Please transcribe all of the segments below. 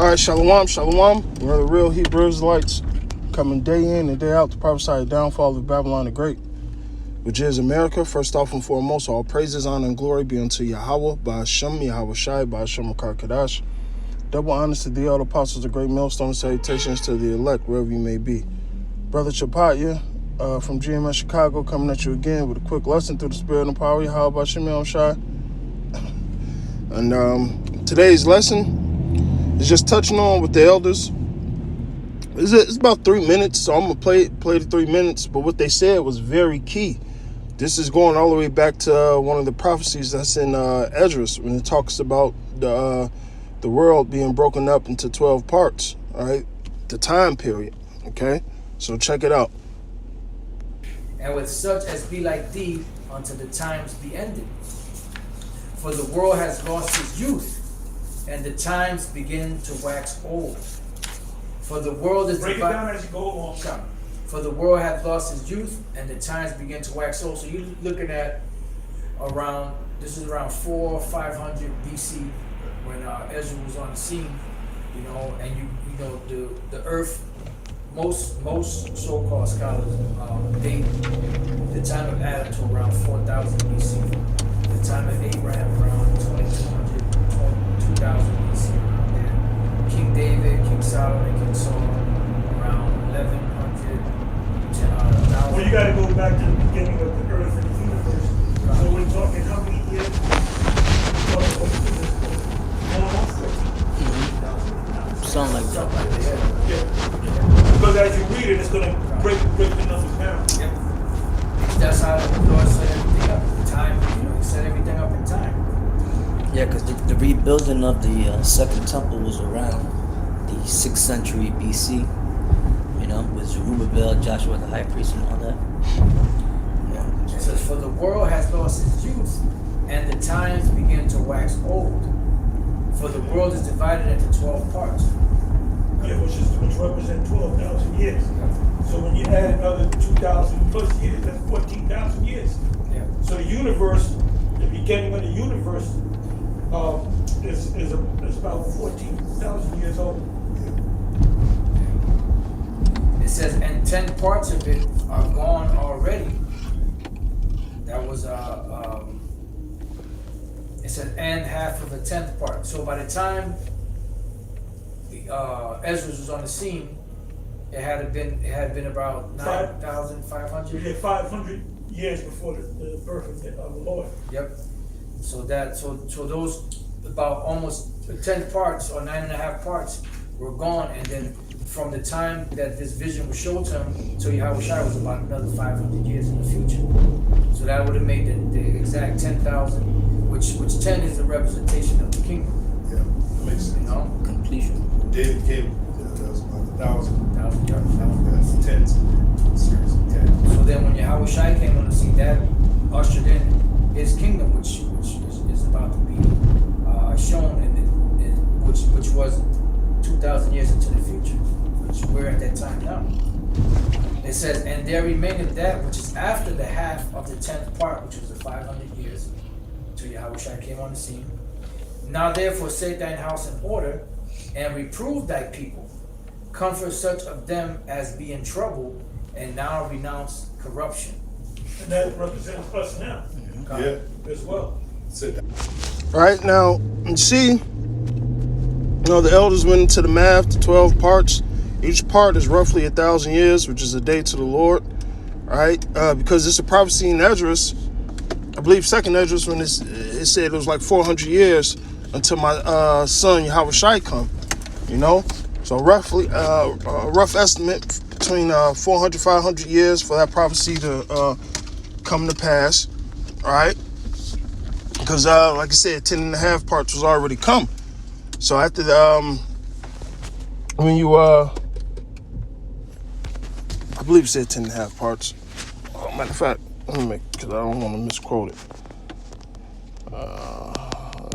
right, shalom, shalom. We're the real Hebrew Israelites coming day in and day out to prophesy the downfall of Babylon the Great, which is America. First off and foremost, all praises, honor, and glory be unto Yahweh, Ba'ashem, Yahweh Shai, Ba'ashem Kadash. Double honors to the elder apostles, the great millstone, salutations to the elect, wherever you may be. Brother Chapatya from GMS Chicago coming at you again with a quick lesson through the spirit and power of Yahweh, Ba'ashem, Yahweh Shai. And today's lesson is just touching on with the elders. It's about 3 minutes, so I'm gonna play the 3 minutes. But what they said was very key. This is going all the way back to one of the prophecies that's in Esdras, when it talks about the world being broken up into 12 parts. All right, the time period. Okay, so check it out. And with such as be like thee until the times be ended. For the world has lost its youth, and the times begin to wax old. For the world is break it down as you go along. For the world hath lost its youth, and the times begin to wax old. So you're looking at around, this is around 400 or 500 BC when Ezra was on the scene, you know, and you know the earth. Most so-called scholars date the time of Adam to around 4000 BC. The time of Abraham around 2200, 2000 BC, around there. King David, King Solomon, King Saul, around 1100. Well, you got to go back to the beginning of the earth and the universe. So we're talking how many years? Almost 14,000. Something like that. Yeah. Because as you read it, it's going to break the numbers down. Yep. That's how the Lord set everything up. Time, you know, he set everything up in time. Yeah, because the rebuilding of the Second Temple was around the 6th century BC, you know, with Zerubbabel, Joshua the high priest, and all that. Yeah. It says, for the world has lost its youth, and the times begin to wax old. For the world is divided into 12 parts. Yeah, which represent 12,000 years. So when you add another 2,000 plus years, that's 14,000 years. Yeah. So the universe, the beginning of the universe, is about 14,000 years old. It says, and 10 parts of it are gone already. That was it said, and half of a 10th part. So by the time Ezra was on the scene, it had been about 9,500. Yeah, 500 years before the birth of the Lord. Yep. So those about almost 10 parts or 9.5 parts were gone, and then from the time that this vision was shown to him to Yahweh Shai was about another 500 years in the future. So that would have made the exact 10,000, which 10 is the representation of the kingdom. Yeah, makes sense. You know, Completion. David came, that was about 1,000. 1,000 years. That's tens, series of 10. So then when Yahweh Shai came on the scene, that ushered in his kingdom, which is about to be shown, which was 2,000 years into the future, which we're at that time now. It says, and there remaineth that which is after the half of the 10th part, which was the 500 years, till Yahweh Shai came on the scene. Now therefore set thine house in order, and reprove thy people. Comfort such of them as be in trouble, and now renounce corruption. And that represents us now Yeah, as well. sit down. All right, now you see, the elders went into the math, the 12 parts. Each part is roughly 1,000 years, which is a day to the Lord. All right, because it's a prophecy in Esdras. I believe second Esdras, when it said it was like 400 years until my son Yahweh Shai come. You know, so roughly a rough estimate between 400 500 years for that prophecy to come to pass. All right, because like I said, 10.5 parts was already come. So after the when you I believe it said 10.5 parts. Matter of fact, let me make, because I don't want to misquote it.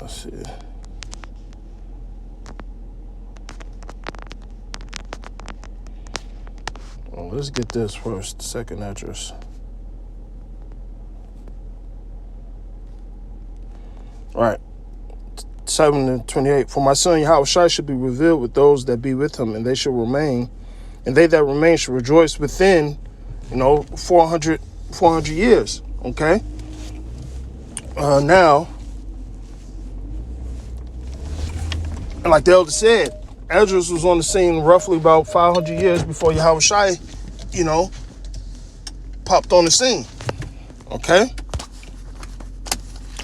Let's see. Well, let's get this first. Second address. All right. 7 and 28. For my son Yahushua should be revealed with those that be with him, and they shall remain, and they that remain shall rejoice within, 400 years. Okay. Now, and like the elder said, Esdras was on the scene roughly about 500 years before Yahushua, popped on the scene. Okay.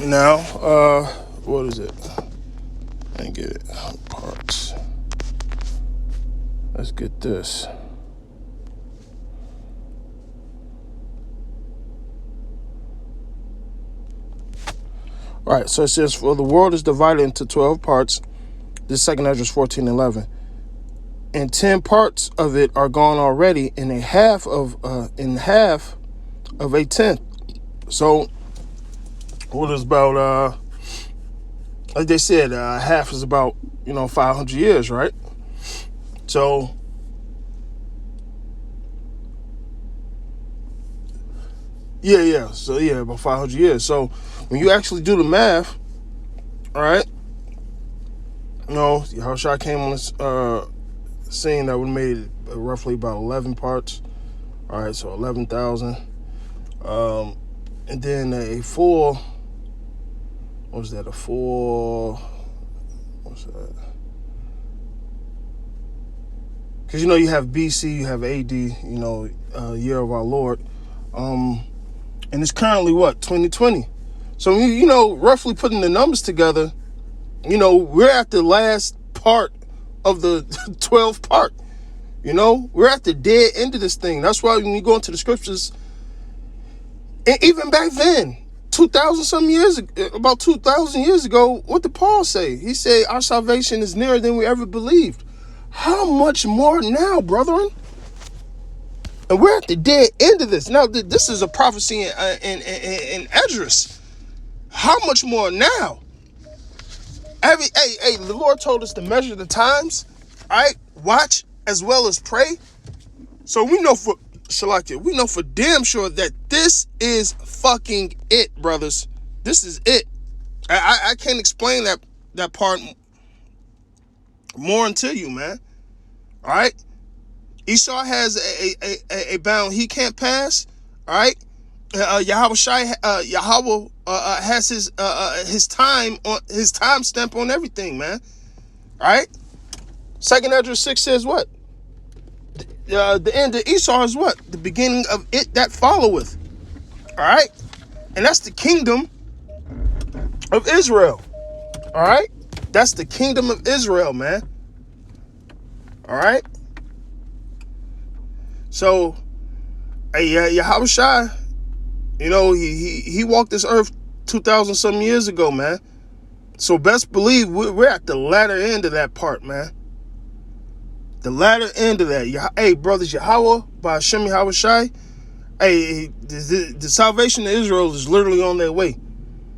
Now, what is it? I didn't get it. Parts. Let's get this. All right, so it says, for the world is divided into 12 parts. This is 2 Esdras 14:11. And 10 parts of it are gone already, and half of a tenth. So, what is about, like they said, half is about, 500 years, right? So, yeah. So, about 500 years. So, when you actually do the math, all right, Yahushua came on this scene that would have made it roughly about 11 parts. All right, so 11,000. And then a full, what's that? What's that? Because, you have BC, you have AD, year of our Lord. And it's currently what, 2020? So, roughly putting the numbers together, we're at the last part of the 12th part. We're at the dead end of this thing. That's why when you go into the scriptures, and even back then, 2,000 years ago, what did Paul say? He said, our salvation is nearer than we ever believed. How much more now, brethren? And we're at the dead end of this. Now, this is a prophecy in Esdras. How much more now? The Lord told us to measure the times, all right? Watch as well as pray. So we know for damn sure that this is fucking it, brothers. This is it. I can't explain that part more unto you, man. All right? Esau has a bound he can't pass. All right? Yahweh has his time stamp on everything, man. All right? 2 Esdras 6 says what? The end of Esau is what? The beginning of it that followeth. All right? And that's the kingdom of Israel. All right? That's the kingdom of Israel, man. All right? So, Yahushua, he walked this earth 2,000 some years ago, man. So best believe we're at the latter end of that part, man. The latter end of that. Hey, brothers, Yahweh, by Hashem Yahushai, hey, the salvation of Israel is literally on their way.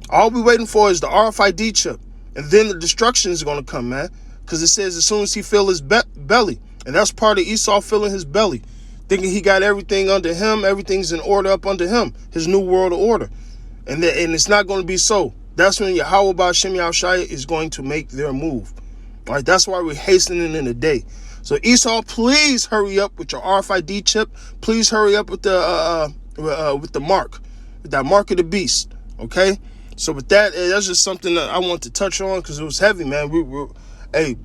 All we're waiting for is the RFID chip. And then the destruction is going to come, man. Because it says as soon as he fill his belly. And that's part of Esau filling his belly. Thinking he got everything under him. Everything's in order up under him. His new world order. And it's not going to be so. That's when Yahweh by Hashem Yahushai is going to make their move. All right, that's why we're hastening in the day. So Esau, please hurry up with your RFID chip. Please hurry up with the mark, with that mark of the beast. Okay. So with that, that's just something that I want to touch on because it was heavy, man. Hey,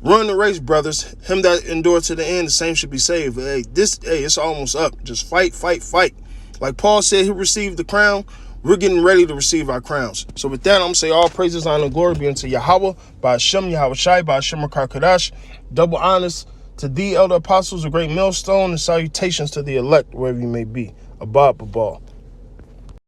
run the race, brothers. Him that endured to the end, the same should be saved. Hey, it's almost up. Just fight, fight, fight. Like Paul said, he received the crown. We're getting ready to receive our crowns. So with that, I'm going to say all praises, honor, and glory be unto Yahweh, by Hashem, Yahushai, by Hashem, Rakar Kadash. Double honors to the elder apostles, a great millstone, and salutations to the elect, wherever you may be. Abba, Babal.